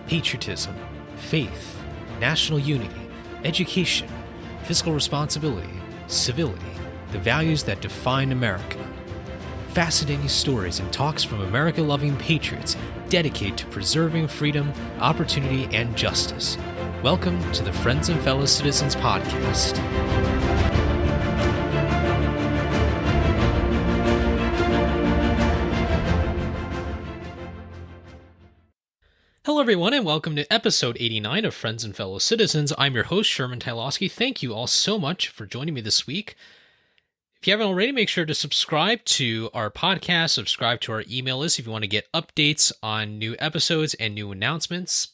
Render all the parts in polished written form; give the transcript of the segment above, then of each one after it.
patriotism, faith, national unity, education, fiscal responsibility, civility, the values that define America. Fascinating stories and talks from America-loving patriots dedicated to preserving freedom, opportunity, and justice. Welcome to the Friends and Fellow Citizens podcast. Hello, everyone, and welcome to episode 89 of Friends and Fellow Citizens. I'm your host, Sherman Tylowski. Thank you all so much for joining me this week. If you haven't already, make sure to subscribe to our podcast, subscribe to our email list if you want to get updates on new episodes and new announcements.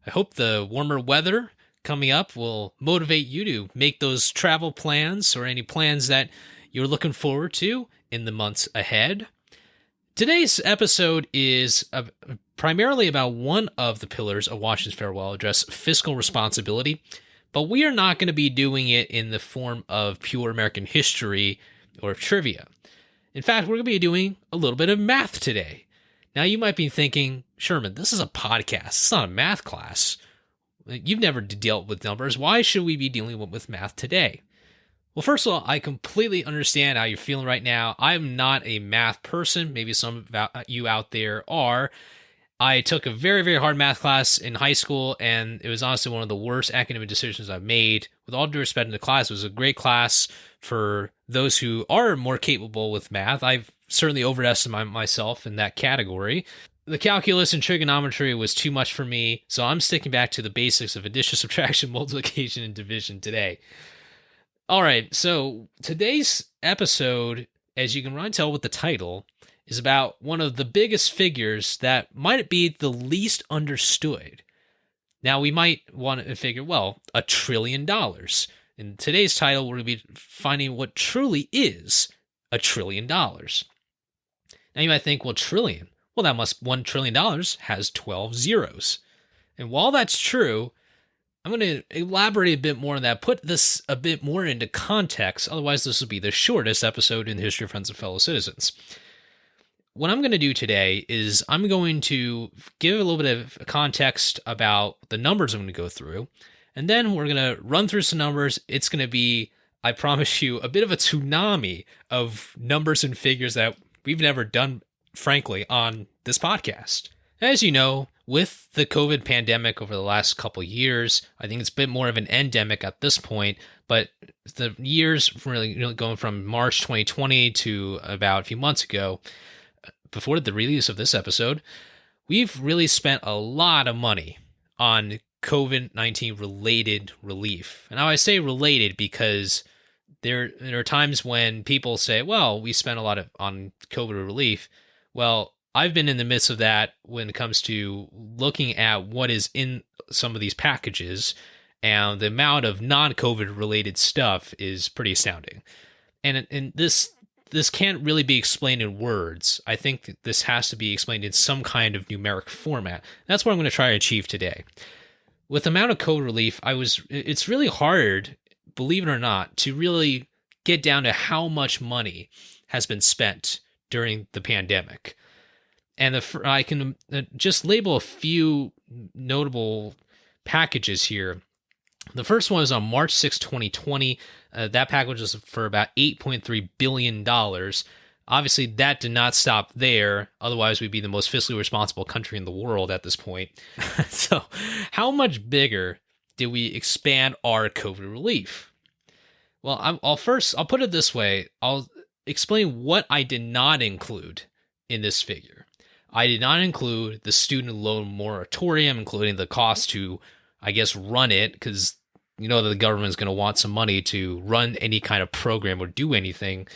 I hope the warmer weather coming up will motivate you to make those travel plans or any plans that you're looking forward to in the months ahead. Today's episode is primarily about one of the pillars of Washington's farewell address, fiscal responsibility, but we are not going to be doing it in the form of pure American history or trivia. In fact, we're going to be doing a little bit of math today. Now, you might be thinking, Sherman, this is a podcast. It's not a math class. You've never dealt with numbers. Why should we be dealing with math today? Well, first of all, I completely understand how you're feeling right now. I'm not a math person. Maybe some of you out there are. I took a very, very hard math class in high school, and it was honestly one of the worst academic decisions I've made. With all due respect to the class, it was a great class for those who are more capable with math. I've certainly overestimated myself in that category. The calculus and trigonometry was too much for me, so I'm sticking back to the basics of addition, subtraction, multiplication, and division today. All right, so today's episode, as you can probably tell with the title, is about one of the biggest figures that might be the least understood. Now, we might want to figure, well, $1 trillion. In today's title, we're going to be finding what truly is $1 trillion. Now, you might think, well, trillion. Well, $1 trillion has 12 zeros. And while that's true, I'm going to elaborate a bit more on that, put this a bit more into context. Otherwise, this will be the shortest episode in the history of Friends and Fellow Citizens. What I'm going to do today is I'm going to give a little bit of context about the numbers I'm going to go through, and then we're going to run through some numbers. It's going to be, I promise you, a bit of a tsunami of numbers and figures that we've never done, frankly, on this podcast. As you know, with the COVID pandemic over the last couple of years, I think it's a bit more of an endemic at this point, but the years really going from March 2020 to about a few months ago, before the release of this episode, we've really spent a lot of money on COVID-19 related relief. And now I say related because there are times when people say, well, we spent a lot on COVID relief. Well, I've been in the midst of that when it comes to looking at what is in some of these packages, and the amount of non-COVID related stuff is pretty astounding. And this can't really be explained in words. I think this has to be explained in some kind of numeric format. That's what I'm going to try to achieve today. With the amount of COVID relief, it's really hard, believe it or not, to really get down to how much money has been spent during the pandemic. And I can just label a few notable packages here. The first one is on March 6, 2020. That package was for about $8.3 billion. Obviously, that did not stop there. Otherwise, we'd be the most fiscally responsible country in the world at this point. So, how much bigger did we expand our COVID relief? Well, I'll put it this way. I'll explain what I did not include in this figure. I did not include the student loan moratorium, including the cost to, I guess, run it, because you know that the government is going to want some money to run any kind of program or do anything.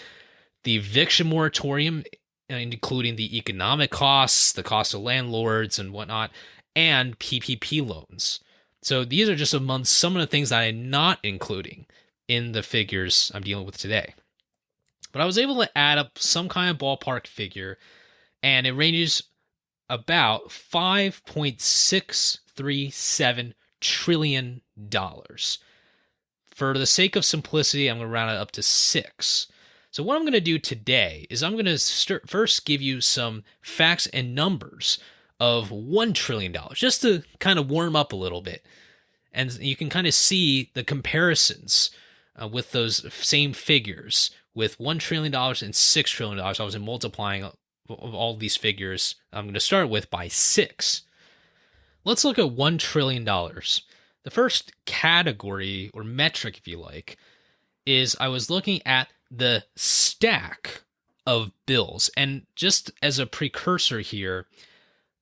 The eviction moratorium, including the economic costs, the cost of landlords and whatnot, and PPP loans. So these are just among some of the things that I'm not including in the figures I'm dealing with today. But I was able to add up some kind of ballpark figure, and it ranges about $5.637 trillion. For the sake of simplicity, I'm going to round it up to 6. So what I'm going to do today is I'm going to first give you some facts and numbers of $1 trillion, just to kind of warm up a little bit. And you can kind of see the comparisons with those same figures with $1 trillion and $6 trillion. I was multiplying all these figures I'm going to start with by 6. Let's look at $1 trillion. The first category or metric, if you like, is I was looking at the stack of bills. And just as a precursor here,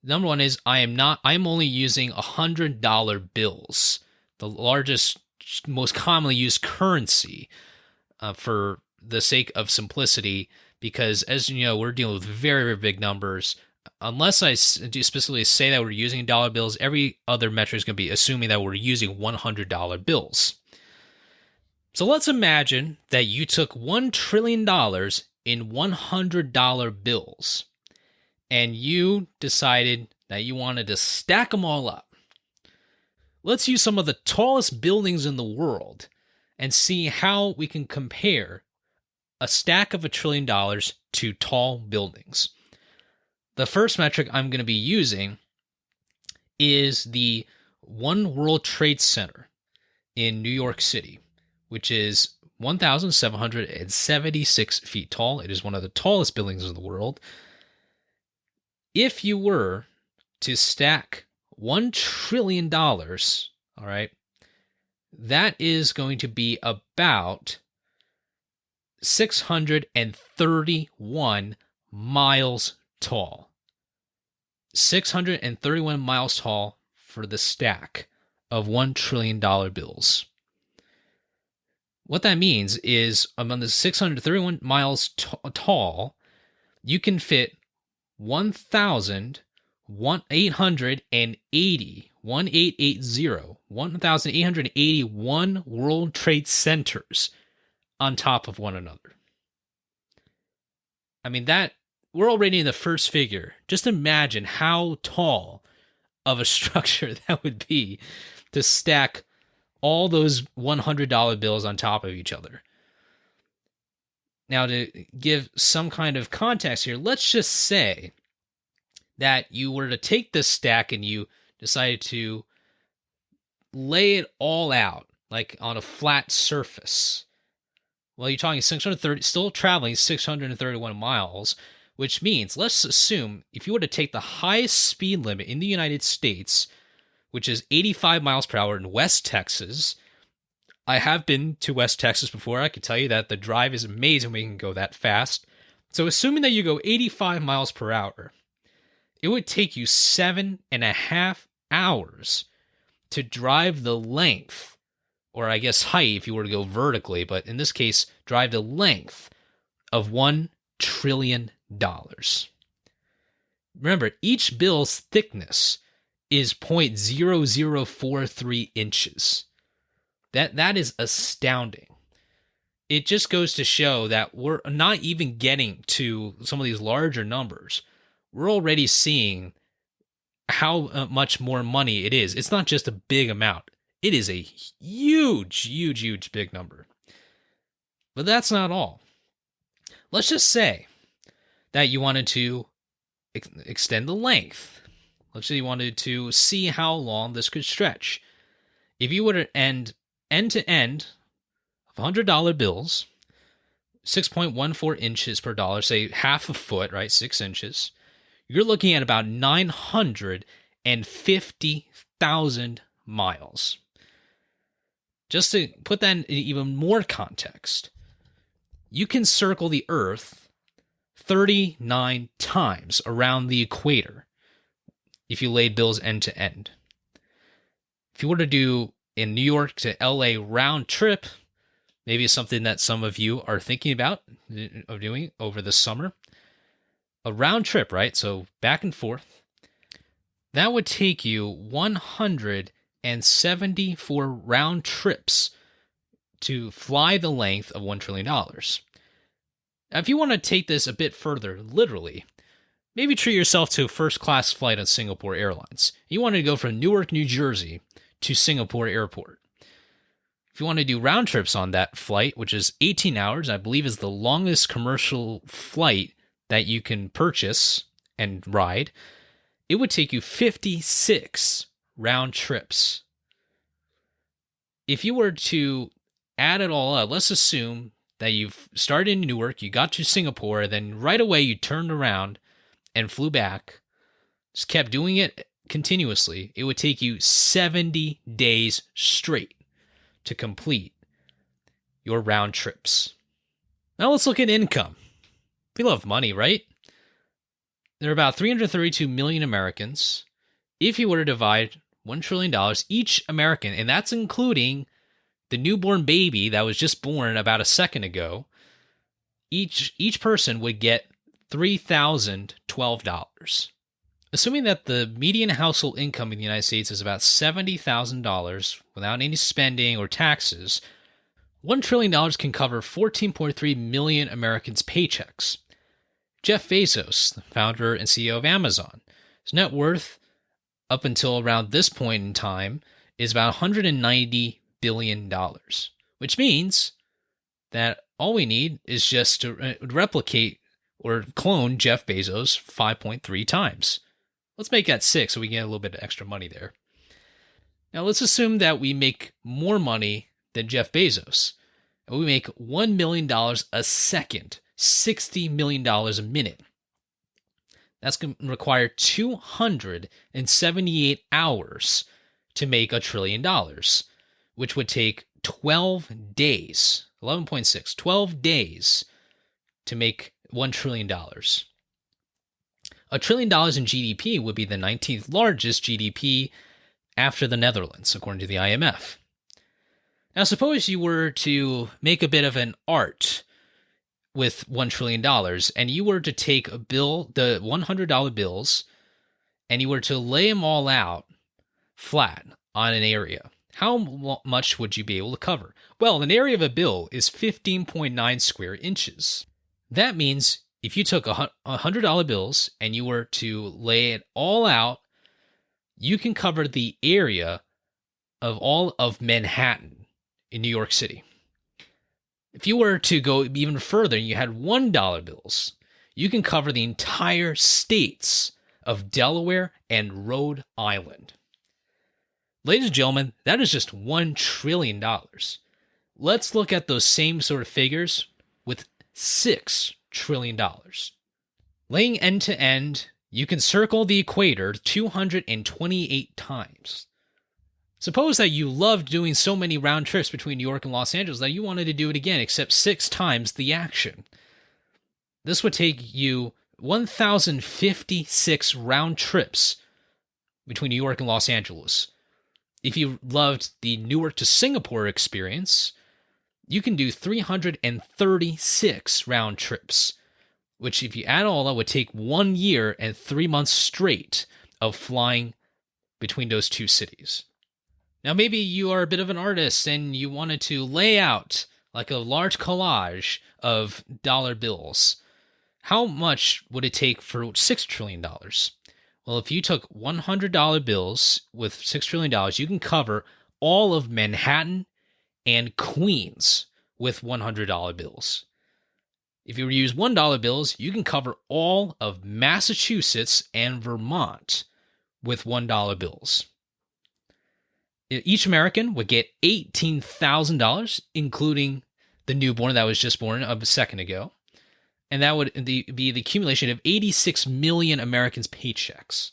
number one is I'm only using $100 bills, the largest, most commonly used currency, for the sake of simplicity, because as you know, we're dealing with very, very big numbers. Unless I do specifically say that we're using dollar bills, every other metric is going to be assuming that we're using $100 bills. So let's imagine that you took $1 trillion in $100 bills, and you decided that you wanted to stack them all up. Let's use some of the tallest buildings in the world and see how we can compare a stack of $1 trillion to tall buildings. The first metric I'm going to be using is the One World Trade Center in New York City, which is 1,776 feet tall. It is one of the tallest buildings in the world. If you were to stack $1 trillion, all right, that is going to be about 631 miles tall. 631 miles tall for the stack of $1 trillion bills. What that means is among the 631 miles tall, you can fit 1,881 World Trade Centers on top of one another. I mean, that we're already in the first figure. Just imagine how tall of a structure that would be to stack all those $100 bills on top of each other. Now, to give some kind of context here, let's just say that you were to take this stack and you decided to lay it all out, like on a flat surface. Well, you're talking still traveling 631 miles, which means, let's assume, if you were to take the highest speed limit in the United States, which is 85 miles per hour in West Texas. I have been to West Texas before. I can tell you that the drive is amazing when you can go that fast. So assuming that you go 85 miles per hour, it would take you 7.5 hours to drive the length, or I guess height if you were to go vertically, but in this case, drive the length of $1 trillion. Remember, each bill's thickness is 0.0043 inches. That is astounding. It just goes to show that we're not even getting to some of these larger numbers. We're already seeing how much more money it is. It's not just a big amount. It is a huge, huge, huge big number. But that's not all. Let's just say that you wanted to extend the length. Let's say you wanted to see how long this could stretch. If you were to end to end of $100 bills, 6.14 inches per dollar, say half a foot, right, 6 inches, you're looking at about 950,000 miles. Just to put that in even more context, you can circle the Earth 39 times around the equator if you laid bills end to end. If you were to do in New York to LA round trip, maybe it's something that some of you are thinking about of doing over the summer. A round trip, right? So back and forth. That would take you 174 round trips to fly the length of $1 trillion. Now, if you want to take this a bit further, literally, maybe treat yourself to a first-class flight on Singapore Airlines. You want to go from Newark, New Jersey to Singapore Airport. If you want to do round trips on that flight, which is 18 hours, I believe is the longest commercial flight that you can purchase and ride, it would take you 56 round trips. If you were to add it all up, let's assume that you've started in Newark, you got to Singapore, then right away you turned around and flew back, just kept doing it continuously, it would take you 70 days straight to complete your round trips. Now let's look at income. We love money, right? There are about 332 million Americans. If you were to divide $1 trillion, each American, and that's including the newborn baby that was just born about a second ago, each person would get $3,012. Assuming that the median household income in the United States is about $70,000 without any spending or taxes, $1 trillion can cover 14.3 million Americans' paychecks. Jeff Bezos, the founder and CEO of Amazon, his net worth up until around this point in time is about $190 billion, which means that all we need is just to replicate or clone Jeff Bezos 5.3 times. Let's make that 6 so we get a little bit of extra money there. Now let's assume that we make more money than Jeff Bezos, and we make $1 million a second, $60 million a minute. That's going to require 278 hours to make $1 trillion, which would take 12 days, 11.6, 12 days to make $1 trillion. $1 trillion in GDP would be the 19th largest GDP after the Netherlands, according to the IMF. Now, suppose you were to make a bit of an art with $1 trillion, and you were to take the $100 bills, and you were to lay them all out flat on an area. How much would you be able to cover? Well, an area of a bill is 15.9 square inches. That means if you took $100 bills and you were to lay it all out, you can cover the area of all of Manhattan in New York City. If you were to go even further and you had $1 bills, you can cover the entire states of Delaware and Rhode Island. Ladies and gentlemen, that is just $1 trillion. Let's look at those same sort of figures with $6 trillion. Laying end to end, you can circle the equator 228 times. Suppose that you loved doing so many round trips between New York and Los Angeles that you wanted to do it again, except 6 times the action. This would take you 1,056 round trips between New York and Los Angeles. If you loved the Newark to Singapore experience, you can do 336 round trips, which if you add all that would take 1 year and 3 months straight of flying between those two cities. Now, maybe you are a bit of an artist and you wanted to lay out like a large collage of dollar bills. How much would it take for $6 trillion? Well, if you took $100 bills with $6 trillion, you can cover all of Manhattan and Queens with $100 bills. If you were to use $1 bills, you can cover all of Massachusetts and Vermont with $1 bills. Each American would get $18,000, including the newborn that was just born a second ago. And that would be the accumulation of 86 million Americans' paychecks.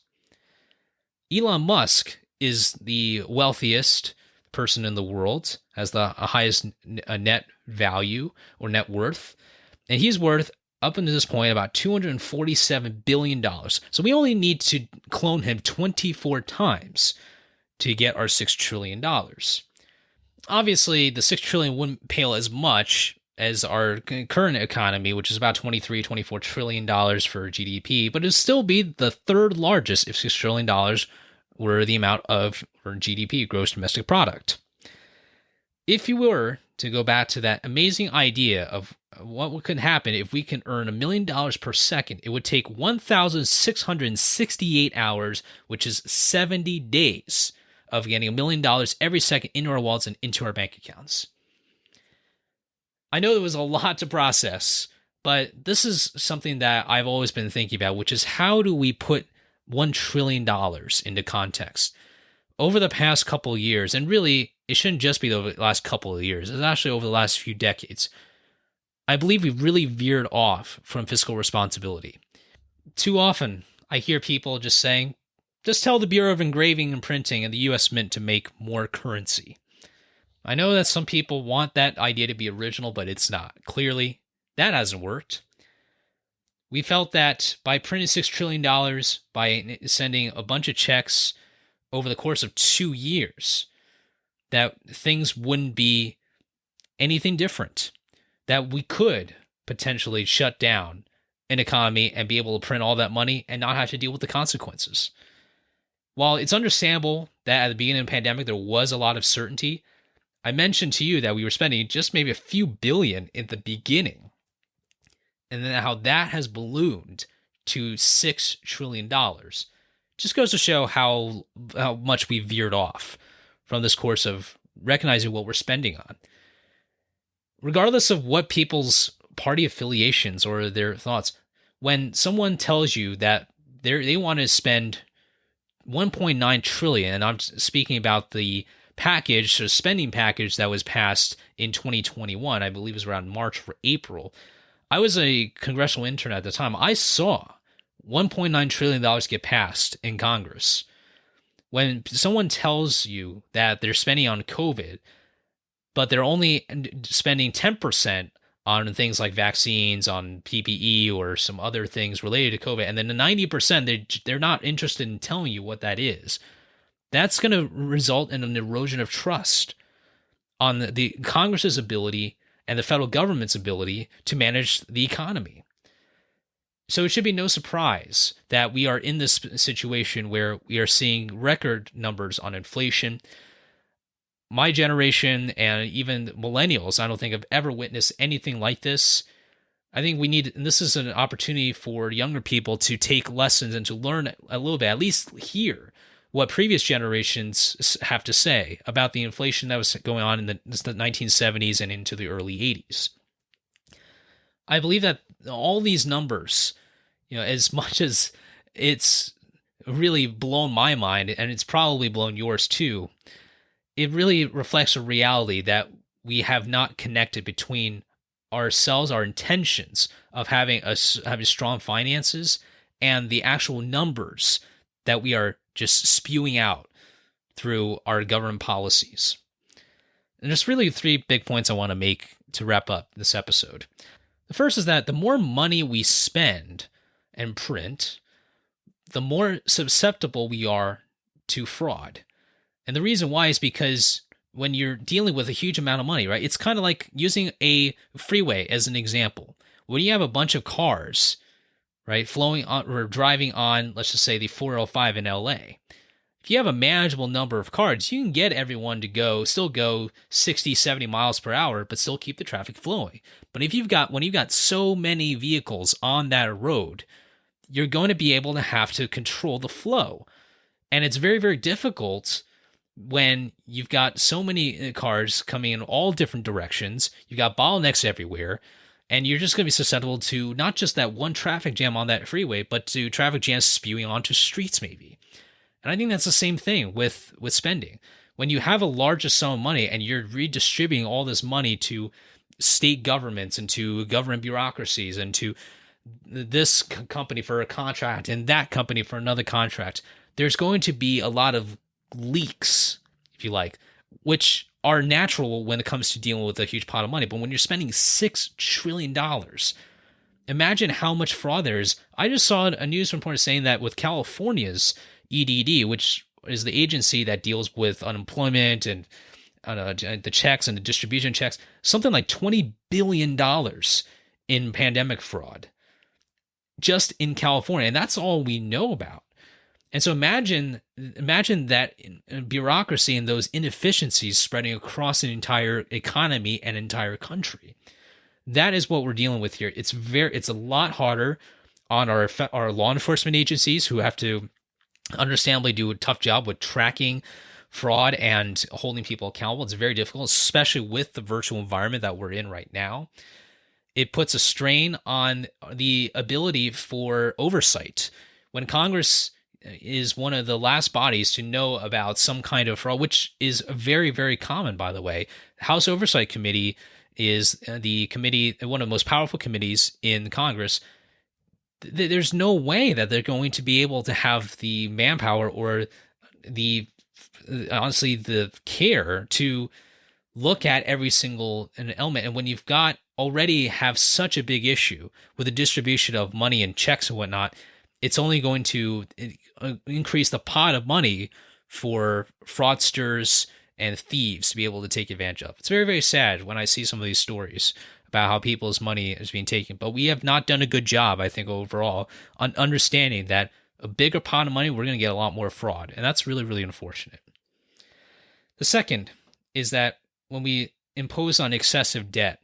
Elon Musk is the wealthiest person in the world, has the highest net value or net worth. And he's worth, up until this point, about $247 billion. So we only need to clone him 24 times to get our $6 trillion. Obviously, the $6 trillion wouldn't pale as much as our current economy, which is about $24 trillion for GDP, but it would still be the third largest if $6 trillion were the amount of GDP, gross domestic product. If you were to go back to that amazing idea of what could happen if we can earn $1 million per second, it would take 1,668 hours, which is 70 days of getting $1 million every second into our wallets and into our bank accounts. I know there was a lot to process, but this is something that I've always been thinking about, which is how do we put $1 trillion into context. Over the past couple of years, and really, it shouldn't just be over the last couple of years, it's actually over the last few decades, I believe we've really veered off from fiscal responsibility. Too often, I hear people just saying, just tell the Bureau of Engraving and Printing and the U.S. Mint to make more currency. I know that some people want that idea to be original, but it's not. Clearly, that hasn't worked. We felt that by printing $6 trillion, by sending a bunch of checks over the course of 2 years, that things wouldn't be anything different, that we could potentially shut down an economy and be able to print all that money and not have to deal with the consequences. While it's understandable that at the beginning of the pandemic there was a lot of certainty, I mentioned to you that we were spending just maybe a few billion in the beginning, and then how that has ballooned to $6 trillion. Just goes to show how much we veered off from this course of recognizing what we're spending on. Regardless of what people's party affiliations or their thoughts, when someone tells you that they want to spend 1.9 trillion, and I'm speaking about the package, the spending package that was passed in 2021, I believe it was around March or April. I was a congressional intern at the time. I saw $1.9 trillion get passed in Congress. When someone tells you that they're spending on COVID, but they're only spending 10% on things like vaccines, on PPE, or some other things related to COVID, and then the 90%, they're not interested in telling you what that is, that's going to result in an erosion of trust on the Congress's ability and the federal government's ability to manage the economy. So it should be no surprise that we are in this situation where we are seeing record numbers on inflation. My generation and even millennials, I don't think have ever witnessed anything like this. I think we need, and this is an opportunity for younger people to take lessons and to learn a little bit, at least hear what previous generations have to say about the inflation that was going on in the 1970s and into the early 80s. I believe that all these numbers, as much as it's really blown my mind, and it's probably blown yours too, it really reflects a reality that we have not connected between ourselves, our intentions of having strong finances, and the actual numbers that we are just spewing out through our government policies. And there's really 3 big points I want to make to wrap up this episode. The first is that the more money we spend and print, the more susceptible we are to fraud. And the reason why is because when you're dealing with a huge amount of money, right? It's kind of like using a freeway as an example. When you have a bunch of cars, right, flowing on or driving on, let's just say the 405 in LA. If you have a manageable number of cars, you can get everyone to still go 60, 70 miles per hour, but still keep the traffic flowing. But when you've got so many vehicles on that road, you're going to be able to have to control the flow. And it's very, very difficult when you've got so many cars coming in all different directions, you've got bottlenecks everywhere, and you're just going to be susceptible to not just that one traffic jam on that freeway, but to traffic jams spewing onto streets maybe. And I think that's the same thing with spending. When you have a larger sum of money and you're redistributing all this money to state governments and to government bureaucracies and to this company for a contract and that company for another contract, there's going to be a lot of leaks, if you like, which are natural when it comes to dealing with a huge pot of money. But when you're spending $6 trillion, imagine how much fraud there is. I just saw a news report saying that with California's EDD, which is the agency that deals with unemployment and the checks and the distribution checks, something like $20 billion in pandemic fraud just in California. And that's all we know about. And so imagine that bureaucracy and those inefficiencies spreading across an entire economy and entire country. That is what we're dealing with here. It's a lot harder on our law enforcement agencies, who have to understandably do a tough job with tracking fraud and holding people accountable. It's very difficult, especially with the virtual environment that we're in right now. It puts a strain on the ability for oversight. When Congress is one of the last bodies to know about some kind of fraud, which is very, very common, by the way. The House Oversight Committee is the committee, one of the most powerful committees in Congress. There's no way that they're going to be able to have the manpower or the honestly the care to look at every single element. And when you've got already have such a big issue with the distribution of money and checks and whatnot, it's only going to increase the pot of money for fraudsters and thieves to be able to take advantage of. It's very, very sad when I see some of these stories about how people's money is being taken. But we have not done a good job, I think, overall, on understanding that a bigger pot of money, we're going to get a lot more fraud. And that's really, really unfortunate. The second is that when we impose on excessive debt,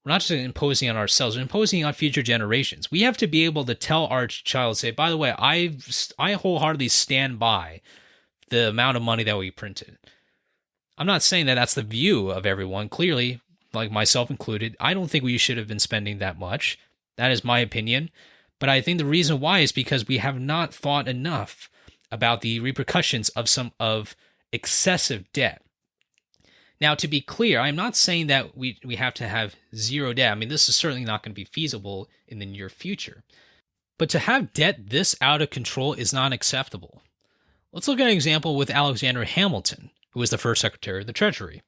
we're not just imposing on ourselves, we're imposing on future generations. We have to be able to tell our child, say, by the way, I wholeheartedly stand by the amount of money that we printed. I'm not saying that that's the view of everyone. Clearly, like myself included, I don't think we should have been spending that much. That is my opinion. But I think the reason why is because we have not thought enough about the repercussions of excessive debt. Now, to be clear, I'm not saying that we have to have zero debt. I mean, this is certainly not going to be feasible in the near future. But to have debt this out of control is not acceptable. Let's look at an example with Alexander Hamilton, who was the first Secretary of the Treasury.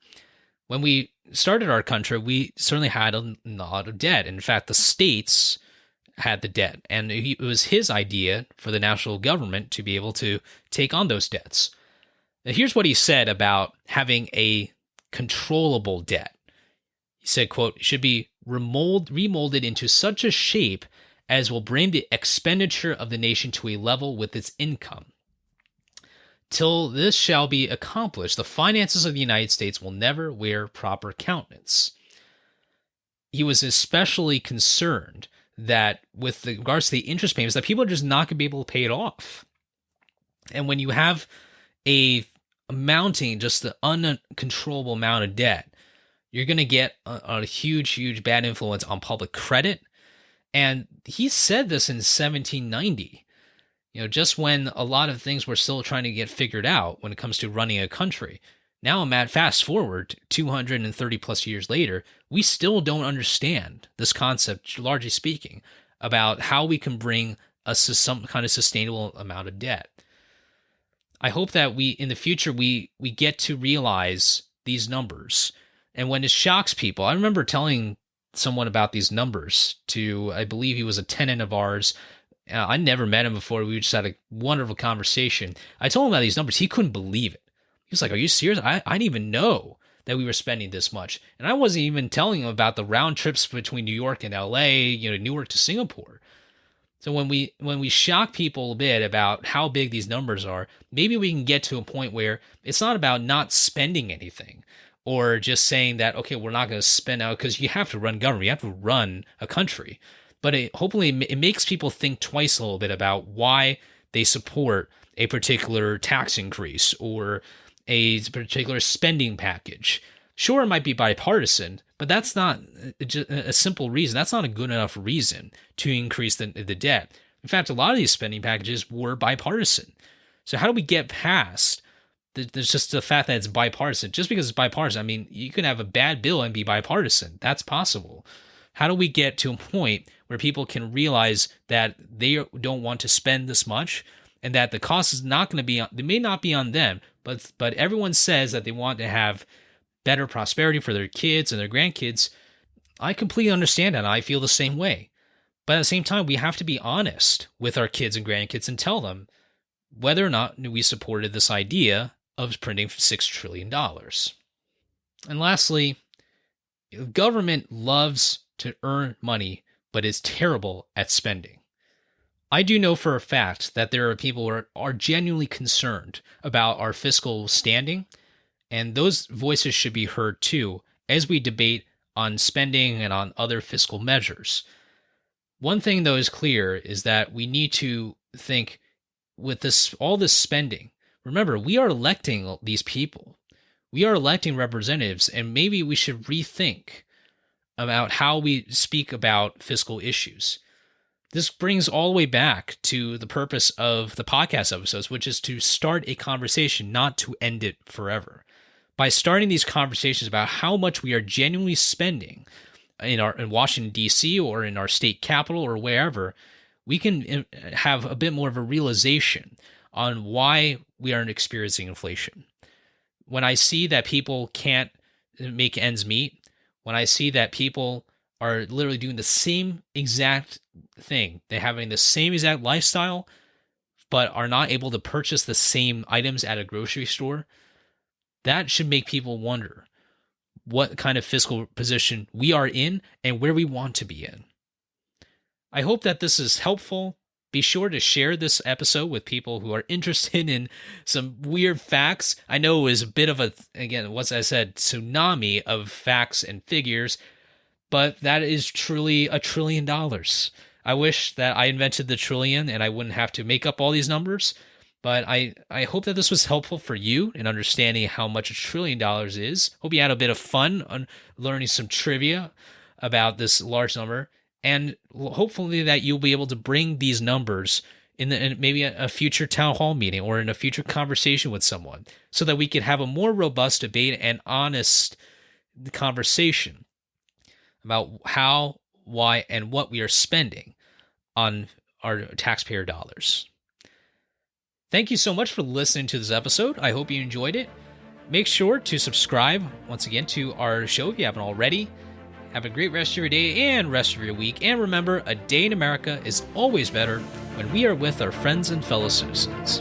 When we started our country, we certainly had a lot of debt. In fact, the states had the debt, and it was his idea for the national government to be able to take on those debts. Now, here's what he said about having a controllable debt. He said, quote, should be remolded into such a shape as will bring the expenditure of the nation to a level with its income. Till this shall be accomplished, the finances of the United States will never wear proper countenance. He was especially concerned that with regards to the interest payments, that people are just not going to be able to pay it off. And when you have amounting just the uncontrollable amount of debt, you're going to get a huge, huge bad influence on public credit. And he said this in 1790, just when a lot of things were still trying to get figured out when it comes to running a country. Now fast forward 230 plus years later, we still don't understand this concept, largely speaking, about how we can bring some kind of sustainable amount of debt. I hope that in the future, we get to realize these numbers. And when it shocks people, I remember telling someone about these numbers I believe he was a tenant of ours. I never met him before. We just had a wonderful conversation. I told him about these numbers. He couldn't believe it. He was like, are you serious? I didn't even know that we were spending this much. And I wasn't even telling him about the round trips between New York and LA, Newark to Singapore. So when we shock people a bit about how big these numbers are, maybe we can get to a point where it's not about not spending anything or just saying that, okay, we're not going to spend out, because you have to run government. You have to run a country. But hopefully it makes people think twice a little bit about why they support a particular tax increase or a particular spending package. Sure, it might be bipartisan, but that's not a simple reason. That's not a good enough reason to increase the debt. In fact, a lot of these spending packages were bipartisan. So how do we get past there's just the fact that it's bipartisan? Just because it's bipartisan, I mean, you can have a bad bill and be bipartisan. That's possible. How do we get to a point where people can realize that they don't want to spend this much and that the cost is not going to be they may not be on them, but everyone says that they want to have better prosperity for their kids and their grandkids. I completely understand that. I feel the same way. But at the same time, we have to be honest with our kids and grandkids and tell them whether or not we supported this idea of printing $6 trillion. And lastly, government loves to earn money, but is terrible at spending. I do know for a fact that there are people who are genuinely concerned about our fiscal standing, and those voices should be heard too as we debate on spending and on other fiscal measures. One thing, though, is clear is that we need to think with all this spending. Remember, we are electing these people. We are electing representatives, and maybe we should rethink about how we speak about fiscal issues. This brings all the way back to the purpose of the podcast episodes, which is to start a conversation, not to end it forever. By starting these conversations about how much we are genuinely spending in Washington, D.C., or in our state capital or wherever, we can have a bit more of a realization on why we aren't experiencing inflation. When I see that people can't make ends meet, when I see that people are literally doing the same exact thing, they're having the same exact lifestyle, but are not able to purchase the same items at a grocery store, that should make people wonder what kind of fiscal position we are in and where we want to be in. I hope that this is helpful. Be sure to share this episode with people who are interested in some weird facts. I know it was a bit of again, what I said, tsunami of facts and figures, but that is truly $1 trillion. I wish that I invented the trillion and I wouldn't have to make up all these numbers. But I hope that this was helpful for you in understanding how much $1 trillion is. Hope you had a bit of fun on learning some trivia about this large number. And hopefully that you'll be able to bring these numbers in maybe a future town hall meeting or in a future conversation with someone so that we could have a more robust debate and honest conversation about how, why, and what we are spending on our taxpayer dollars. Thank you so much for listening to this episode. I hope you enjoyed it. Make sure to subscribe, once again, to our show if you haven't already. Have a great rest of your day and rest of your week. And remember, a day in America is always better when we are with our friends and fellow citizens.